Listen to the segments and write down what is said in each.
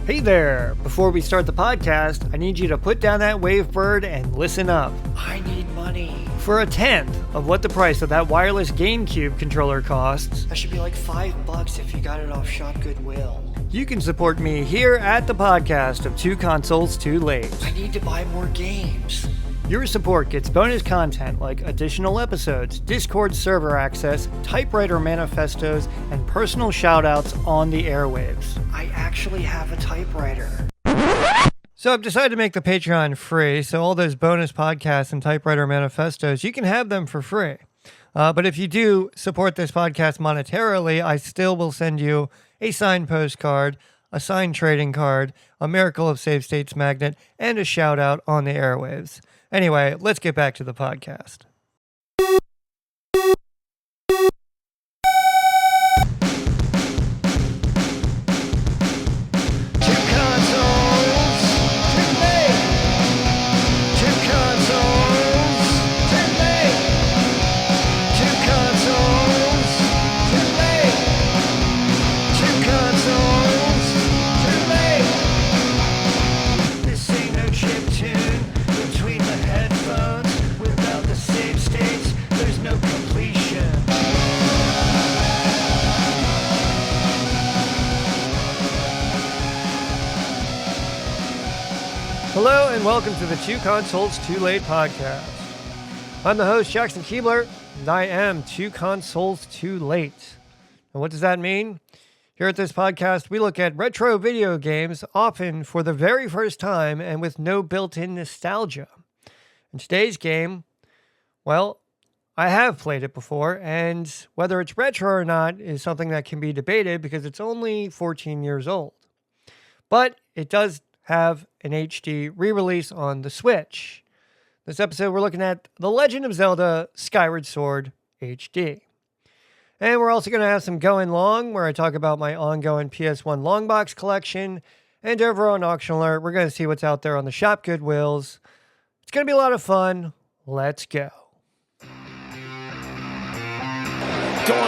Hey there! Before we start the podcast, I need you to put down that wavebird and listen up. I need money. For a tenth of what the price of that wireless GameCube controller costs, That should be like $5 if you got it off Shop Goodwill. you can support me here at the podcast of Two Consoles Too Late. I need to buy more games. Your support gets bonus content like additional episodes, Discord server access, typewriter manifestos, and personal shoutouts on the airwaves. I actually have a typewriter. So I've decided to make the Patreon free, so all those bonus podcasts and typewriter manifestos, you can have them for free. But if you do support this podcast monetarily, I still will send you a signed postcard, a signed trading card, a Miracle of Save States magnet, and a shout out on the airwaves. Anyway, let's get back to the podcast. Hello and welcome to the Two Consoles Too Late podcast. I'm the host, Jackson Keebler, and I am Two Consoles Too Late. And what does that mean? Here at this podcast, we look at retro video games, often for the very first time and with no built-in nostalgia. In today's game, well, I have played it before, and whether it's retro or not is something that can be debated because it's only 14 years old. But it does have an HD re-release on the Switch. This episode, we're looking at The Legend of Zelda Skyward Sword HD. And we're also going to have some Going Long, where I talk about my ongoing PS1 long box collection. And over on Auction Alert, we're going to see what's out there on the Shop Goodwills. It's going to be a lot of fun. Let's go. Going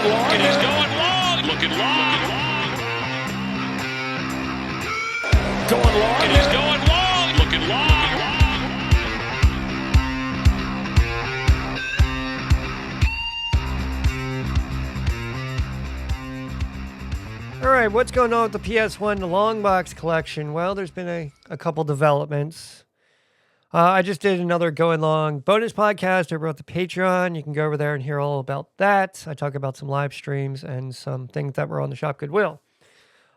long. It is going long. Looking long. Going long. It is going long. Looking long. All right, what's going on with the PS1 long box collection? Well, there's been a couple developments. I just did another Going Long bonus podcast over at the Patreon. You can go over there and hear all about that. I talk about some live streams and some things that were on the Shop Goodwill.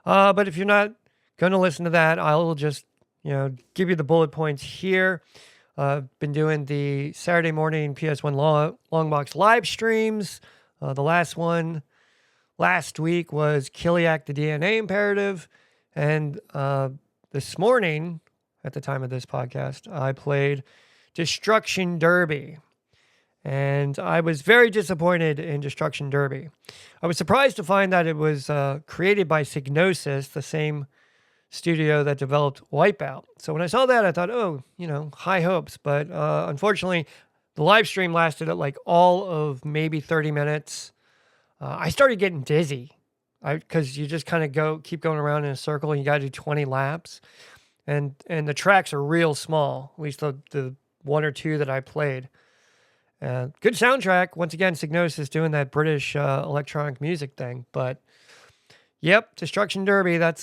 But if you're not going to listen to that, I'll just, give you the bullet points here. Been doing the Saturday morning PS1 long box live streams. The last one last week was Kiliak the DNA Imperative. And this morning, at the time of this podcast, I played Destruction Derby. And I was very disappointed in Destruction Derby. I was surprised to find that it was created by Psygnosis, the same studio that developed Wipeout. So when I saw that, I thought, high hopes. But unfortunately, the live stream lasted at like all of maybe 30 minutes. I started getting dizzy because you just kind of keep going around in a circle and you got to do 20 laps. And the tracks are real small, at least the one or two that I played. Good soundtrack. Once again, Psygnosis doing that British electronic music thing. But yep, Destruction Derby. That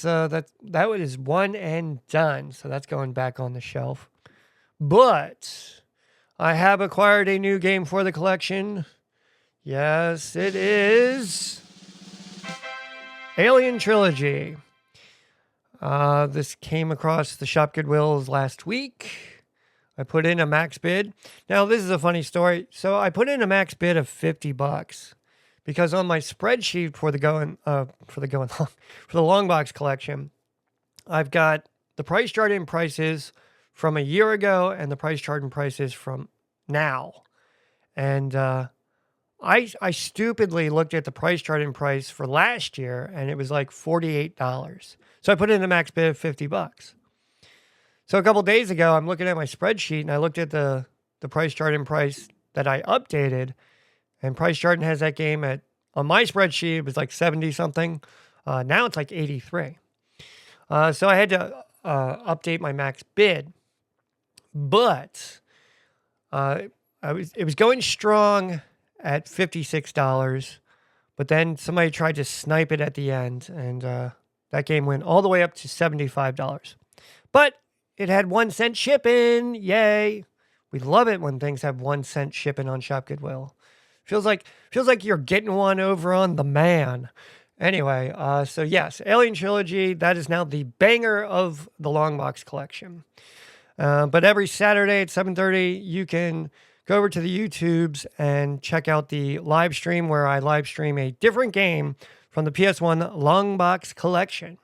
is one and done. So that's going back on the shelf. But I have acquired a new game for the collection. Yes, it is Alien Trilogy. This came across the Shop Goodwills last week. I put in a max bid. Now, this is a funny story. So I put in a max bid of $50 because on my spreadsheet for the long box collection, I've got the price chart in prices from a year ago and the price chart in prices from now. And I stupidly looked at the price chart in price for last year and it was like $48. So I put in a max bid of $50. So a couple days ago, I'm looking at my spreadsheet and I looked at the price chart in price that I updated, and Price Chart has that game at, on my spreadsheet, it was like 70 something. Now it's like 83. So I had to update my max bid, but it was going strong at $56, but then somebody tried to snipe it at the end, and that game went all the way up to $75. But it had 1 cent shipping. Yay! We love it when things have 1 cent shipping on Shop Goodwill. Feels like you're getting one over on the man. Anyway, so yes, Alien Trilogy, that is now the banger of the long box collection. But every Saturday at 7:30, you can go over to the YouTubes and check out the live stream where I live stream a different game from the PS1 long box collection.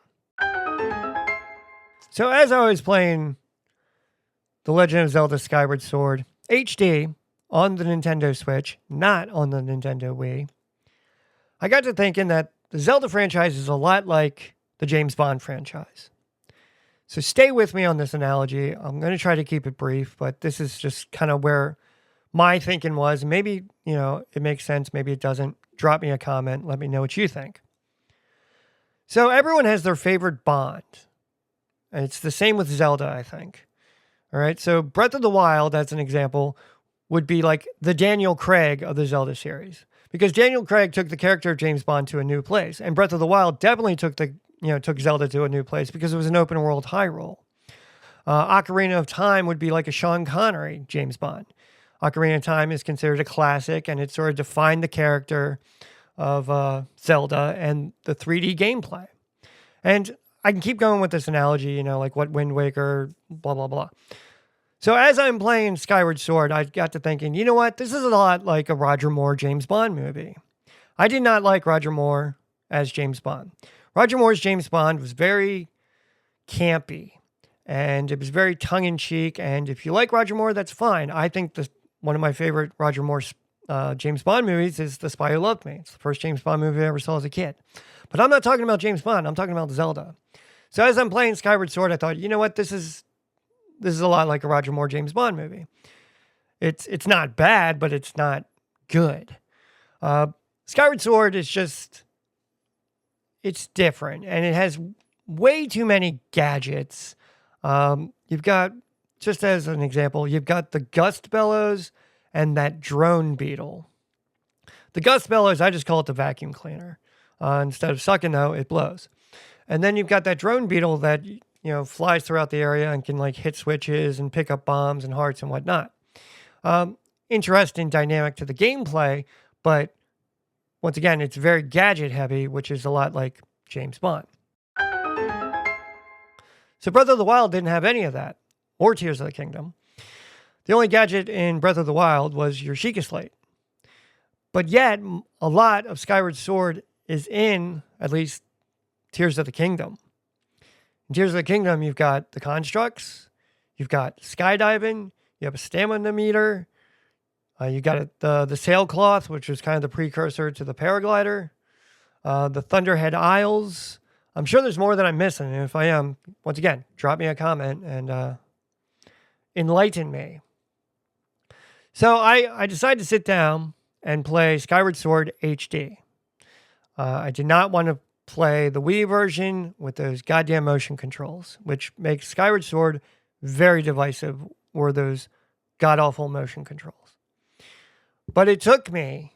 So as I was playing The Legend of Zelda Skyward Sword HD on the Nintendo Switch, not on the Nintendo Wii, I got to thinking that the Zelda franchise is a lot like the James Bond franchise. So stay with me on this analogy. I'm going to try to keep it brief, but this is just kind of where my thinking was. Maybe, it makes sense. Maybe it doesn't. Drop me a comment. Let me know what you think. So everyone has their favorite Bond. And it's the same with Zelda, I think. All right. So Breath of the Wild, as an example, would be like the Daniel Craig of the Zelda series. Because Daniel Craig took the character of James Bond to a new place. And Breath of the Wild definitely took Zelda to a new place because it was an open world Hyrule. Ocarina of Time would be like a Sean Connery James Bond. Ocarina of Time is considered a classic, and it sort of defined the character of Zelda and the 3D gameplay. And I can keep going with this analogy, like what Wind Waker, blah, blah, blah. So as I'm playing Skyward Sword, I got to thinking, you know what? This is a lot like a Roger Moore James Bond movie. I did not like Roger Moore as James Bond. Roger Moore's James Bond was very campy, and it was very tongue-in-cheek, and if you like Roger Moore, that's fine. I think one of my favorite Roger Moore James Bond movies is The Spy Who Loved Me. It's the first James Bond movie I ever saw as a kid. But I'm not talking about James Bond. I'm talking about Zelda. So as I'm playing Skyward Sword, I thought, you know what? This is a lot like a Roger Moore James Bond movie. It's not bad, but it's not good. Skyward Sword is just... It's different, and it has way too many gadgets. You've got, just as an example, you've got the gust bellows and that drone beetle. The gust bellows, I just call it the vacuum cleaner. Instead of sucking, though, it blows. And then you've got that drone beetle that, flies throughout the area and can hit switches and pick up bombs and hearts and whatnot. Interesting dynamic to the gameplay, but once again, it's very gadget heavy, which is a lot like James Bond. So Breath of the Wild didn't have any of that, or Tears of the Kingdom. The only gadget in Breath of the Wild was your Sheikah Slate. But yet, a lot of Skyward Sword is in, at least, Tears of the Kingdom. In Tears of the Kingdom, you've got the constructs, you've got skydiving, you have a stamina meter, you got the sailcloth, which was kind of the precursor to the paraglider, the Thunderhead Isles. I'm sure there's more that I'm missing, and if I am, once again, drop me a comment and enlighten me. So I decided to sit down and play Skyward Sword HD. I did not want to play the Wii version with those goddamn motion controls, which makes Skyward Sword very divisive, or those god-awful motion controls. But it took me,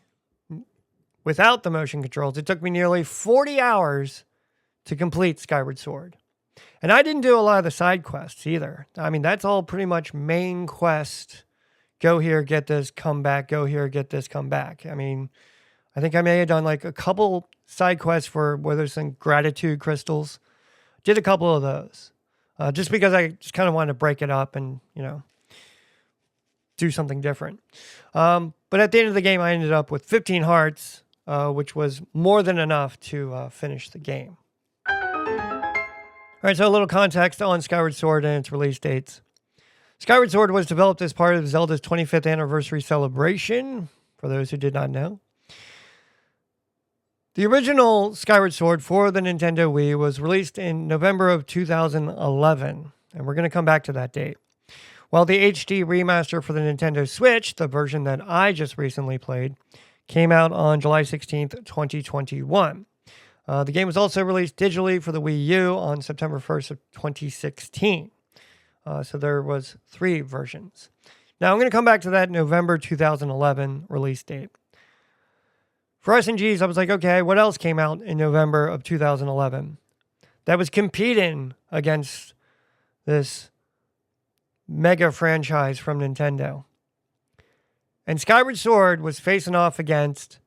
without the motion controls, it took me nearly 40 hours to complete Skyward Sword. And I didn't do a lot of the side quests either. I mean, that's all pretty much main quest. Go here, get this, come back. Go here, get this, come back. I mean, I think I may have done a couple side quests for whether some gratitude crystals. Did a couple of those. Just because I just kind of wanted to break it up and, do something different. But at the end of the game, I ended up with 15 hearts, which was more than enough to finish the game. All right, so a little context on Skyward Sword and its release dates. Skyward Sword was developed as part of Zelda's 25th anniversary celebration, for those who did not know. The original Skyward Sword for the Nintendo Wii was released in November of 2011, and we're going to come back to that date. While the HD remaster for the Nintendo Switch, the version that I just recently played, came out on July 16th, 2021. The game was also released digitally for the Wii U on September 1st of 2016. So there was 3 versions. Now I'm going to come back to that November 2011 release date. For SNGs, I was like, okay, what else came out in November of 2011 that was competing against this mega franchise from Nintendo? And Skyward Sword was facing off against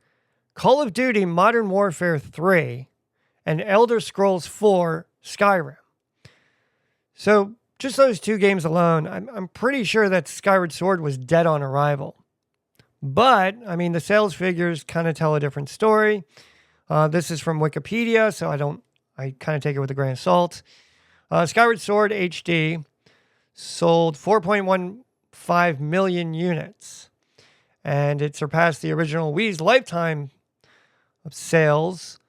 Call of Duty Modern Warfare 3 and Elder Scrolls 4 Skyrim. So just those 2 games alone, I'm pretty sure that Skyward Sword was dead on arrival. But, I mean, the sales figures kind of tell a different story. This is from Wikipedia, so I kind of take it with a grain of salt. Skyward Sword HD sold 4.15 million units. And it surpassed the original Wii's lifetime of sales,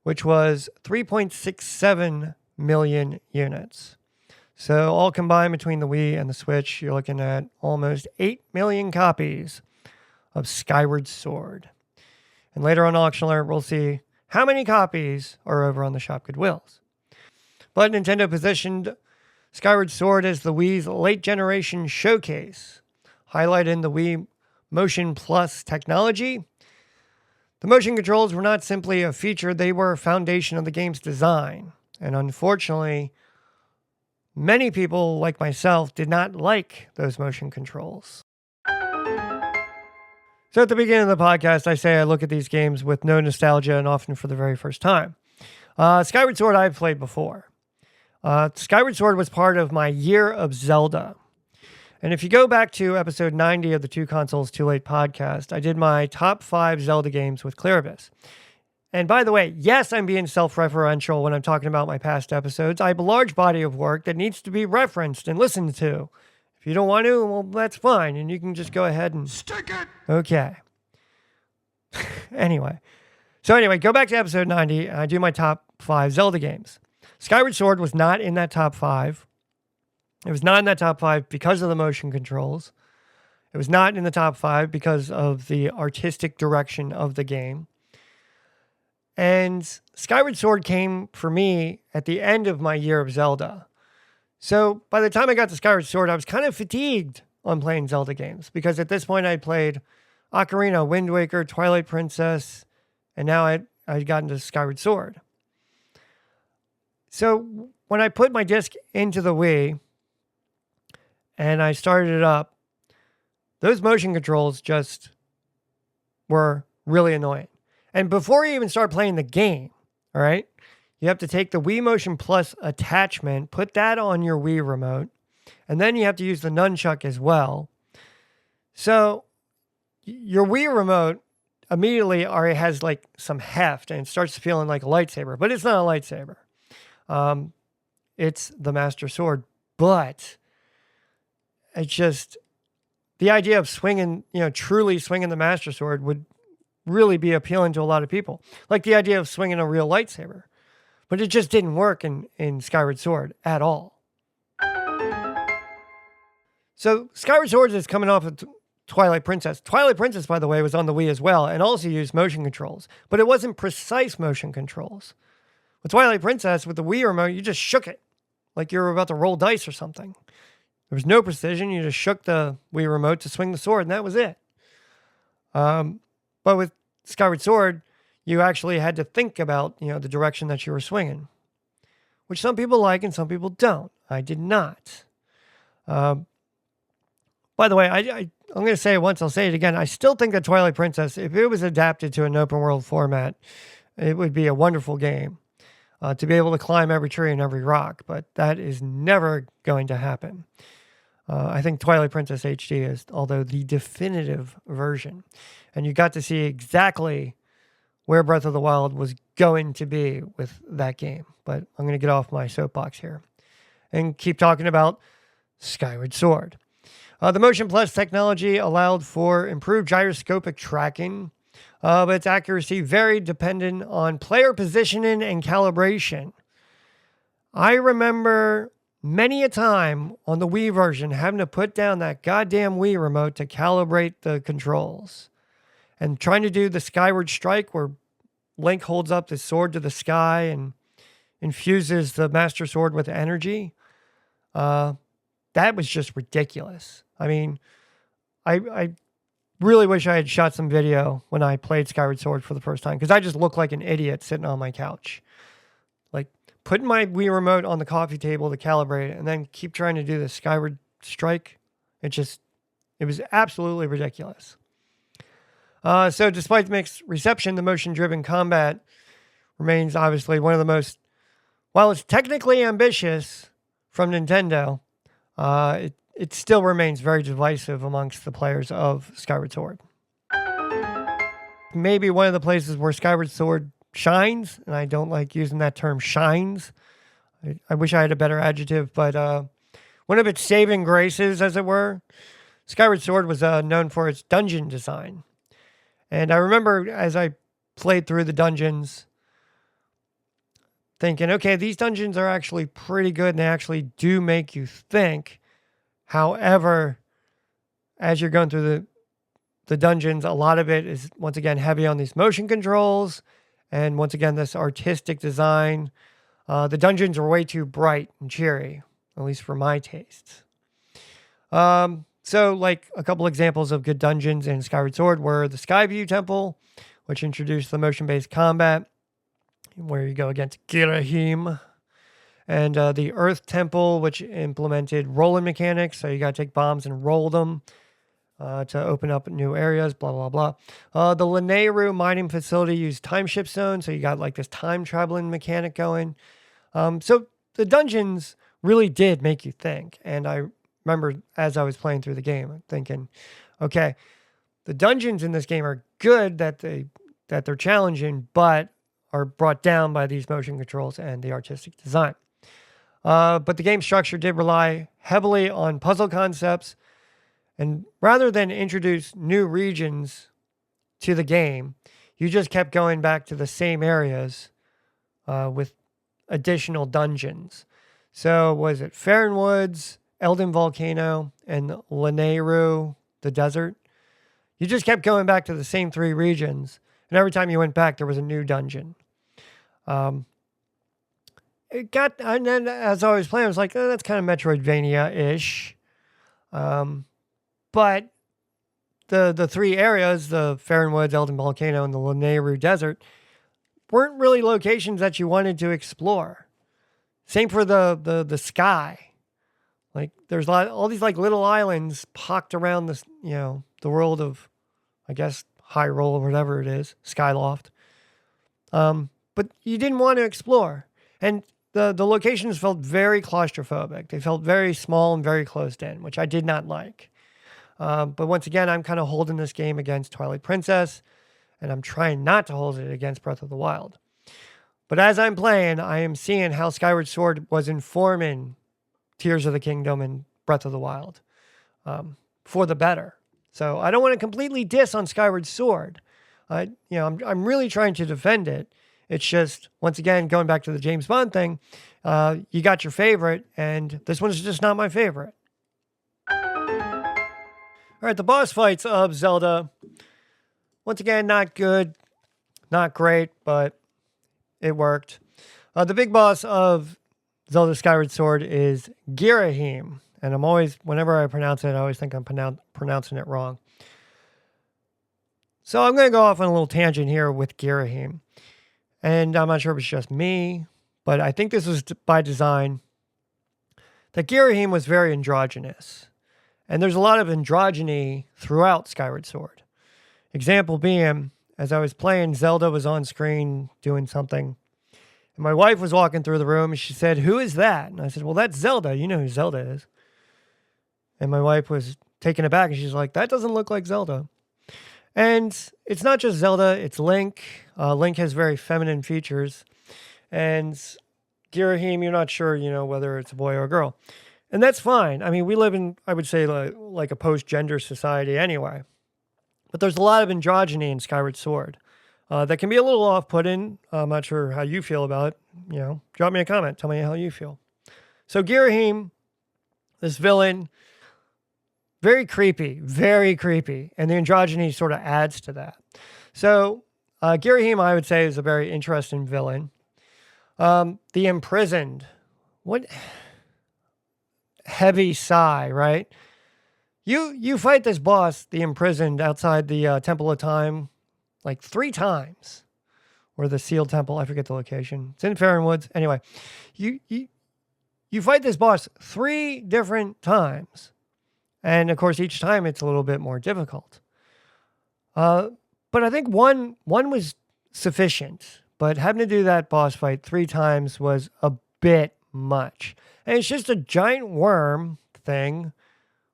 which was 3.67 million units. So all combined between the Wii and the Switch, you're looking at almost 8 million copies of Skyward Sword. And later on Auction Alert, we'll see how many copies are over on the shop Goodwills. But Nintendo positioned Skyward Sword as the Wii's late generation showcase, highlighting the Wii Motion Plus technology. The motion controls were not simply a feature, they were a foundation of the game's design. And unfortunately, many people like myself did not like those motion controls. So at the beginning of the podcast, I say I look at these games with no nostalgia and often for the very first time. Skyward Sword I've played before. Skyward Sword was part of my year of Zelda. And if you go back to episode 90 of the Two Consoles Too Late podcast, I did my top 5 Zelda games with Claribus. And by the way, yes, I'm being self-referential when I'm talking about my past episodes. I have a large body of work that needs to be referenced and listened to. If you don't want to, well, that's fine. And you can just go ahead and... Stick it! Okay. Anyway, go back to episode 90, and I do my top 5 Zelda games. Skyward Sword was not in that top 5. It was not in that top 5 because of the motion controls. It was not in the top 5 because of the artistic direction of the game. And Skyward Sword came for me at the end of my year of Zelda. So by the time I got to Skyward Sword, I was kind of fatigued on playing Zelda games because at this point I'd played Ocarina, Wind Waker, Twilight Princess, and now I'd gotten to Skyward Sword. So when I put my disc into the Wii and I started it up, those motion controls just were really annoying. And before you even start playing the game, all right, you have to take the Wii Motion Plus attachment, put that on your Wii remote, and then you have to use the nunchuck as well. So your Wii remote immediately already has like some heft and it starts feeling like a lightsaber, but it's not a lightsaber. It's the Master Sword, but it's just the idea of swinging, truly swinging the Master Sword would really be appealing to a lot of people. Like the idea of swinging a real lightsaber. But it just didn't work in Skyward Sword at all. So Skyward Sword is coming off of Twilight Princess. Twilight Princess, by the way, was on the Wii as well and also used motion controls. But it wasn't precise motion controls. With Twilight Princess, with the Wii remote, you just shook it. Like you were about to roll dice or something. There was no precision. You just shook the Wii remote to swing the sword and that was it. But with Skyward Sword, you actually had to think about, the direction that you were swinging, which some people like and some people don't. I did not. By the way, I'm going to say it once, I'll say it again. I still think that Twilight Princess, if it was adapted to an open world format, it would be a wonderful game to be able to climb every tree and every rock, but that is never going to happen. I think Twilight Princess HD is, although the definitive version, and you got to see exactly where Breath of the Wild was going to be with that game. But I'm going to get off my soapbox here and keep talking about Skyward Sword. The Motion Plus technology allowed for improved gyroscopic tracking, but its accuracy varied dependent on player positioning and calibration. I remember many a time on the Wii version having to put down that goddamn Wii remote to calibrate the controls. And trying to do the Skyward Strike where Link holds up the sword to the sky and infuses the Master Sword with energy. That was just ridiculous. I mean, I really wish I had shot some video when I played Skyward Sword for the first time, because I just looked like an idiot sitting on my couch. Like, putting my Wii remote on the coffee table to calibrate it and then keep trying to do the Skyward strike. It was absolutely ridiculous. So despite the mixed reception, the motion-driven combat remains obviously one of the most, while it's technically ambitious from Nintendo, it still remains very divisive amongst the players of Skyward Sword. Maybe one of the places where Skyward Sword shines, and I don't like using that term shines. I wish I had a better adjective, but one of its saving graces, as it were, Skyward Sword was known for its dungeon design. And I remember as I played through the dungeons, thinking, okay, these dungeons are actually pretty good and they actually do make you think. However, as you're going through the dungeons, a lot of it is, once again, heavy on these motion controls. And once again, this artistic design. The dungeons are way too bright and cheery, at least for my tastes. So, like, a couple examples of good dungeons in Skyward Sword were the Skyview Temple, which introduced the motion-based combat, where you go against Girahim, and the Earth Temple, which implemented rolling mechanics, so you got to take bombs and roll them to open up new areas, blah, blah, blah. The Lanayru mining facility used time shift zones, so you got, like, this time-traveling mechanic going. So the dungeons really did make you think, and I remember as I was playing through the game thinking, okay, the dungeons in this game are good that they're challenging, but are brought down by these motion controls and the artistic design. But the game structure did rely heavily on puzzle concepts, and rather than introduce new regions to the game, you just kept going back to the same areas with additional dungeons. So was it Faron Woods, Elden Volcano, and Lanayru, the desert? You just kept going back to the same three regions, and every time you went back, there was a new dungeon. And then as I was playing, I was like, that's kind of Metroidvania-ish. But the three areas, the Faron Woods, Elden Volcano, and the Lanayru Desert, weren't really locations that you wanted to explore. Same for the sky. Like, there's all these like little islands pocked around this, the world of, I guess, Hyrule or whatever it is, Skyloft. But you didn't want to explore. And the locations felt very claustrophobic. They felt very small and very closed in, which I did not like. But once again, I'm kind of holding this game against Twilight Princess, and I'm trying not to hold it against Breath of the Wild. But as I'm playing, I am seeing how Skyward Sword was informing Tears of the Kingdom and Breath of the Wild for the better. So I don't want to completely diss on Skyward Sword. I'm really trying to defend it. It's just, once again, going back to the James Bond thing, you got your favorite, and this one's just not my favorite. All right, the boss fights of Zelda. Once again, not good, not great, but it worked. The big boss of Zelda Skyward Sword is Girahim. And I'm always, whenever I pronounce it, I always think I'm pronouncing it wrong. So I'm going to go off on a little tangent here with Girahim. And I'm not sure if it's just me, but I think this was by design. That Girahim was very androgynous. And there's a lot of androgyny throughout Skyward Sword. Example being, as I was playing, Zelda was on screen doing something. And my wife was walking through the room and she said, "Who is that?" And I said, "Well, that's Zelda. You know who Zelda is." And my wife was taken aback and she's like, "That doesn't look like Zelda." And it's not just Zelda, it's Link. Link has very feminine features. And Girahim, you're not sure, whether it's a boy or a girl. And that's fine. I mean, we live in, I would say, like a post-gender society anyway. But there's a lot of androgyny in Skyward Sword. That can be a little off-putting. I'm not sure how you feel about it. Drop me a comment. Tell me how you feel. So Girahim, this villain, very creepy. And the androgyny sort of adds to that. So Girahim, I would say, is a very interesting villain. The Imprisoned. What heavy sigh, right? You fight this boss, the Imprisoned, outside the Temple of Time, like 3 times. Or the Sealed Temple, I forget the location. It's in Faron Woods. Anyway, you fight this boss 3 different times. And, of course, each time it's a little bit more difficult. But I think one was sufficient. But having to do that boss fight 3 times was a bit much. And it's just a giant worm thing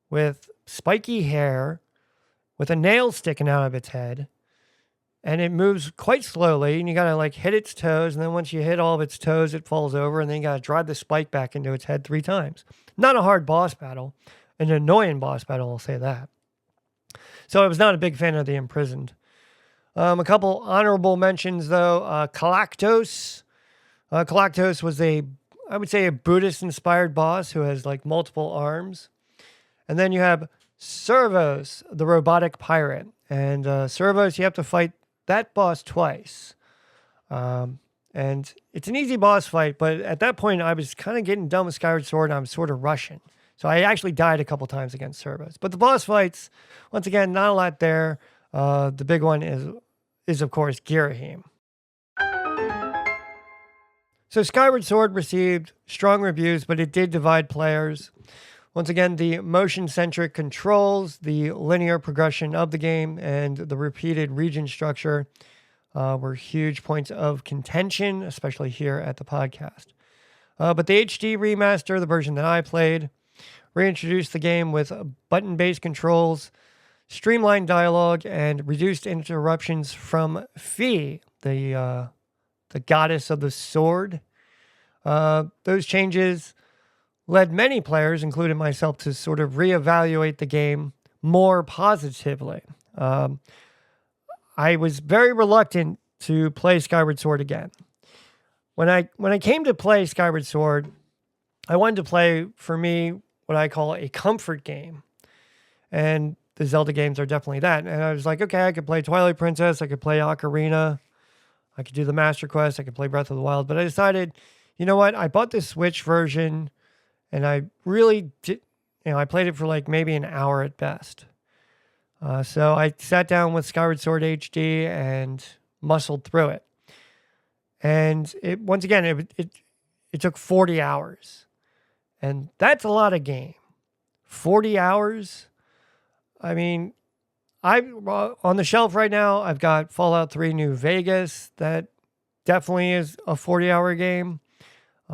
with spiky hair, with a nail sticking out of its head. And it moves quite slowly, and you gotta like hit its toes, and then once you hit all of its toes, it falls over, and then you gotta drive the spike back into its head 3 times. Not a hard boss battle, an annoying boss battle, I'll say that. So I was not a big fan of the Imprisoned. A couple honorable mentions though. Galactos. Galactos was I would say a Buddhist-inspired boss who has like multiple arms. And then you have Servos, the robotic pirate. And Servos, you have to fight that boss twice. And it's an easy boss fight, but at that point, I was kind of getting done with Skyward Sword, and I was sort of rushing. So I actually died a couple times against Servos. But the boss fights, once again, not a lot there. The big one is of course, Girahim. So Skyward Sword received strong reviews, but it did divide players. Once again, the motion-centric controls, the linear progression of the game, and the repeated region structure were huge points of contention, especially here at the podcast. But the HD remaster, the version that I played, reintroduced the game with button-based controls, streamlined dialogue, and reduced interruptions from Fi, the goddess of the sword. Those changes led many players, including myself, to sort of reevaluate the game more positively. I was very reluctant to play Skyward Sword again. When I came to play Skyward Sword, I wanted to play, for me, what I call a comfort game. And the Zelda games are definitely that. And I was like, okay, I could play Twilight Princess, I could play Ocarina, I could do the Master Quest, I could play Breath of the Wild. But I decided, you know what, I bought the Switch version, and I really did, I played it for like maybe an hour at best. So I sat down with Skyward Sword HD and muscled through it. And once again, it took 40 hours. And that's a lot of game. 40 hours? I mean, on the shelf right now, I've got Fallout 3 New Vegas. That definitely is a 40-hour game.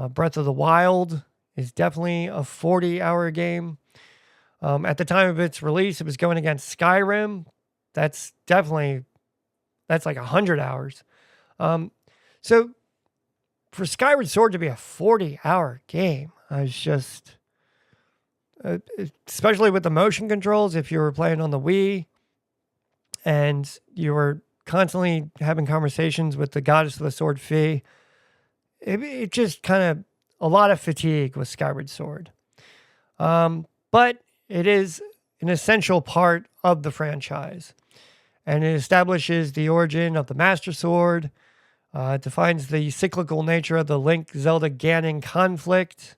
Breath of the Wild is definitely a 40-hour game. At the time of its release, it was going against Skyrim. That's like 100 hours. So for Skyward Sword to be a 40-hour game, I was just, especially with the motion controls, if you were playing on the Wii and you were constantly having conversations with the goddess of the sword, Fi, it just kind of, a lot of fatigue with Skyward Sword. But it is an essential part of the franchise. And it establishes the origin of the Master Sword, defines the cyclical nature of the Link-Zelda Ganon conflict,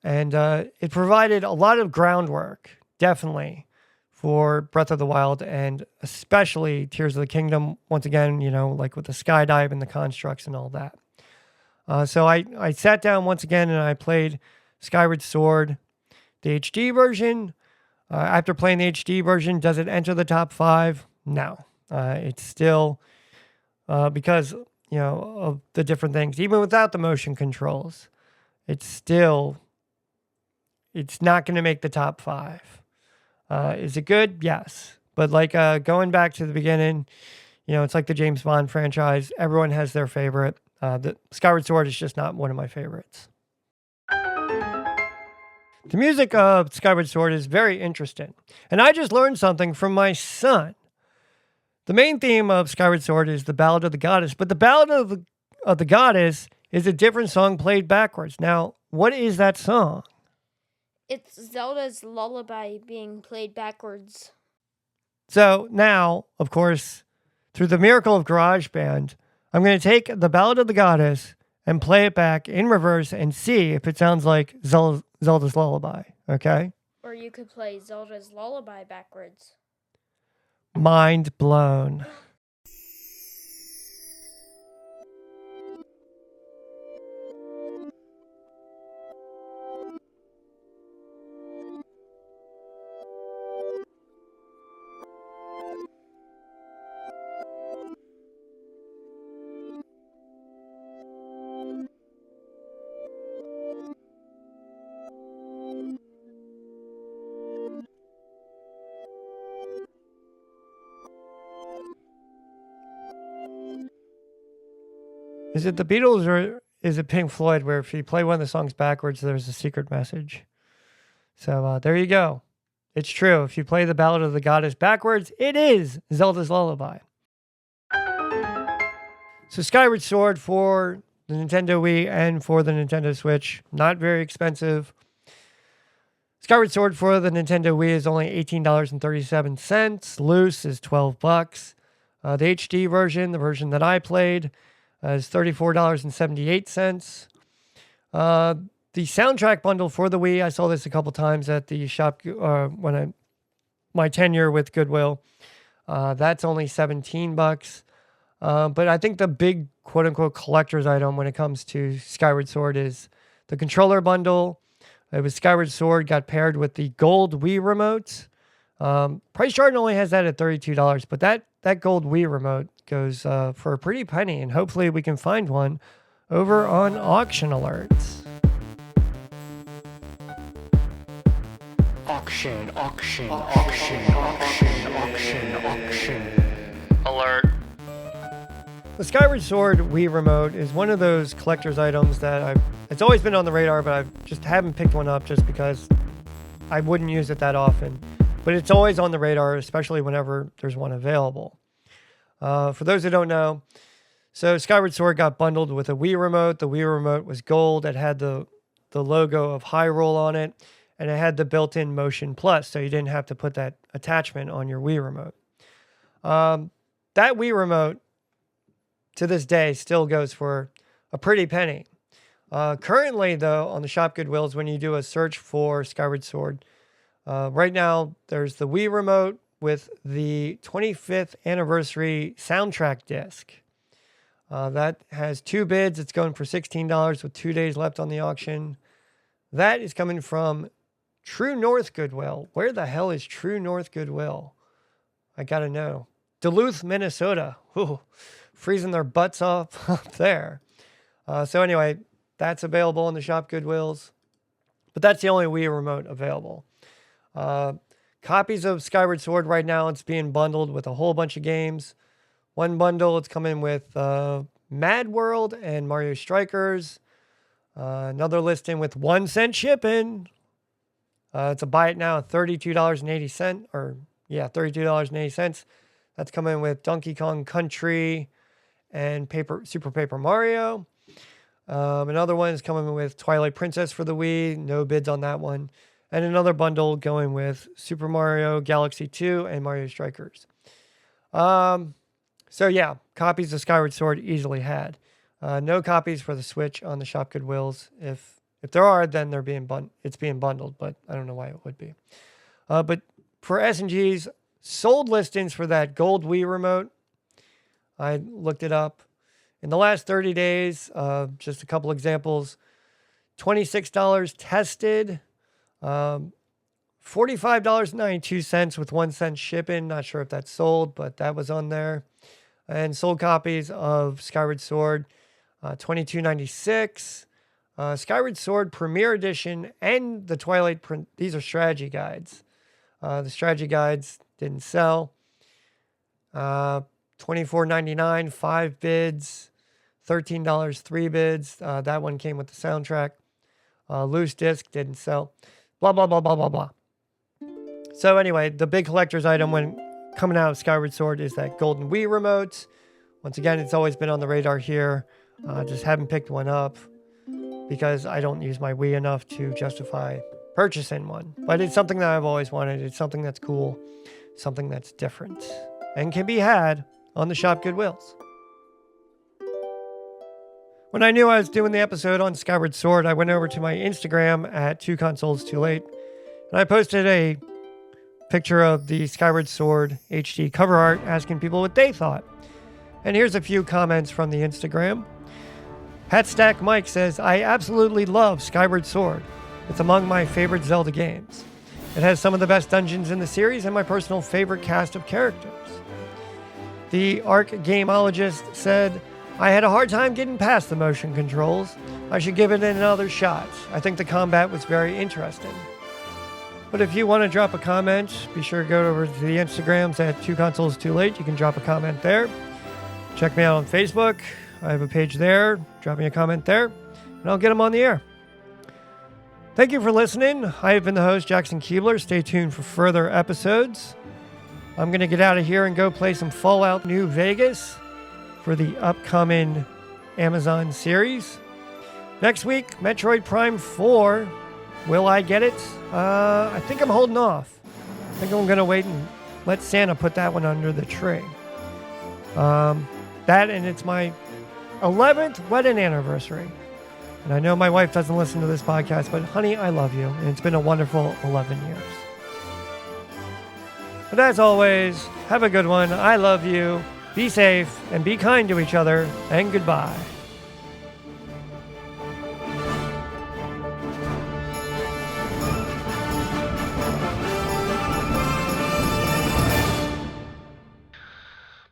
and it provided a lot of groundwork, definitely, for Breath of the Wild, and especially Tears of the Kingdom, once again, like with the skydive and the constructs and all that. So I sat down once again and I played Skyward Sword, the HD version. After playing the HD version, does it enter the top 5? No. It's still, because, of the different things, even without the motion controls, it's not going to make the top 5. Is it good? Yes. But like going back to the beginning, it's like the James Bond franchise. Everyone has their favorite. The Skyward Sword is just not one of my favorites. The music of Skyward Sword is very interesting. And I just learned something from my son. The main theme of Skyward Sword is the Ballad of the Goddess, but the Ballad of the Goddess is a different song played backwards. Now, what is that song? It's Zelda's lullaby being played backwards. So now, of course, Through the miracle of GarageBand, I'm going to take the Ballad of the Goddess and play it back in reverse and see if it sounds like Zelda's Lullaby, okay? Or you could play Zelda's Lullaby backwards. Mind blown. Is it the Beatles or is it Pink Floyd where if you play one of the songs backwards, there's a secret message? So there you go. It's true. If you play the Ballad of the Goddess backwards, it is Zelda's Lullaby. So Skyward Sword for the Nintendo Wii and for the Nintendo Switch, not very expensive. Skyward Sword for the Nintendo Wii is only $18.37. Loose is $12. The HD version, the version that I played, is $34.78. The soundtrack bundle for the Wii, I saw this a couple times at the shop my tenure with Goodwill. That's only $17. But I think the big quote unquote collector's item when it comes to Skyward Sword is the controller bundle. It was Skyward Sword, got paired with the gold Wii remote. Price chart only has that at $32, but that gold Wii remote goes for a pretty penny, and hopefully we can find one over on Auction Alerts. Auction alert. The Skyward Sword Wii remote is one of those collector's items that it's always been on the radar, but I just haven't picked one up just because I wouldn't use it that often. But it's always on the radar, especially whenever there's one available. For those who don't know, so Skyward Sword got bundled with a Wii remote. The Wii remote was gold. It had the logo of Hyrule on it, and it had the built-in Motion Plus, so you didn't have to put that attachment on your Wii remote. That Wii remote, to this day, still goes for a pretty penny. Currently, though, on the Shop Goodwills, when you do a search for Skyward Sword, right now, there's the Wii remote with the 25th anniversary soundtrack disc. That has 2 bids. It's going for $16 with 2 days left on the auction. That is coming from True North Goodwill. Where the hell is True North Goodwill? I gotta know. Duluth, Minnesota. Ooh, freezing their butts off up there. So anyway, that's available on the Shop Goodwills. But that's the only Wii remote available. Copies of Skyward Sword right now, it's being bundled with a whole bunch of games. One bundle, it's coming with Mad World and Mario Strikers. Another listing with 1 cent shipping. It's a buy it now at $32.80, $32.80. That's coming with Donkey Kong Country and Super Paper Mario. Another one is coming with Twilight Princess for the Wii. No bids on that one. And another bundle going with Super Mario Galaxy 2 and Mario Strikers. So yeah, copies of Skyward Sword easily had. No copies for the Switch on the Shop Goodwills. If there are, then it's being bundled, but I don't know why it would be. But for S&Gs, sold listings for that gold Wii remote, I looked it up. In the last 30 days, just a couple examples, $26 tested, $45.92 with 1 cent shipping. Not sure if that's sold, but that was on there. And sold copies of Skyward Sword, $22.96. Skyward Sword Premier Edition and the Twilight print. These are strategy guides. The strategy guides didn't sell. $24.99, 5 bids. $13, 3 bids. That one came with the soundtrack. Loose disc didn't sell. Blah, blah, blah, blah, blah, blah. So anyway, the big collector's item when coming out of Skyward Sword is that golden Wii remote. Once again, it's always been on the radar here. Just haven't picked one up because I don't use my Wii enough to justify purchasing one. But it's something that I've always wanted. It's something that's cool, something that's different, and can be had on the Shop Goodwills. When I knew I was doing the episode on Skyward Sword, I went over to my Instagram at 2consoles2late, and I posted a picture of the Skyward Sword HD cover art asking people what they thought. And here's a few comments from the Instagram. Hatstack Mike says, I absolutely love Skyward Sword. It's among my favorite Zelda games. It has some of the best dungeons in the series and my personal favorite cast of characters. The Arc Gameologist said, I had a hard time getting past the motion controls. I should give it another shot. I think the combat was very interesting. But if you want to drop a comment, be sure to go over to the Instagrams at 2consoles2late. You can drop a comment there. Check me out on Facebook. I have a page there. Drop me a comment there, and I'll get them on the air. Thank you for listening. I have been the host, Jackson Keebler. Stay tuned for further episodes. I'm going to get out of here and go play some Fallout New Vegas for the upcoming Amazon series. Next week, Metroid Prime 4. Will I get it? I think I'm holding off. I think I'm going to wait and let Santa put that one under the tree. That, and it's my 11th wedding anniversary. And I know my wife doesn't listen to this podcast, but honey, I love you. And it's been a wonderful 11 years. But as always, have a good one. I love you. Be safe and be kind to each other. And goodbye.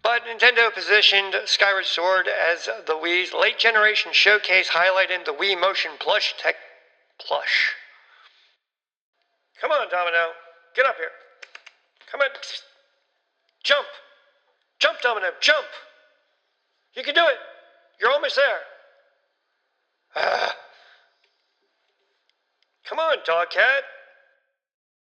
But Nintendo positioned Skyward Sword as the Wii's late generation showcase, highlighting the Wii Motion Plush tech plush. Come on, Domino. Get up here. Come on. Jump. Jump, Domino. Jump. You can do it. You're almost there. Come on, Dog Cat.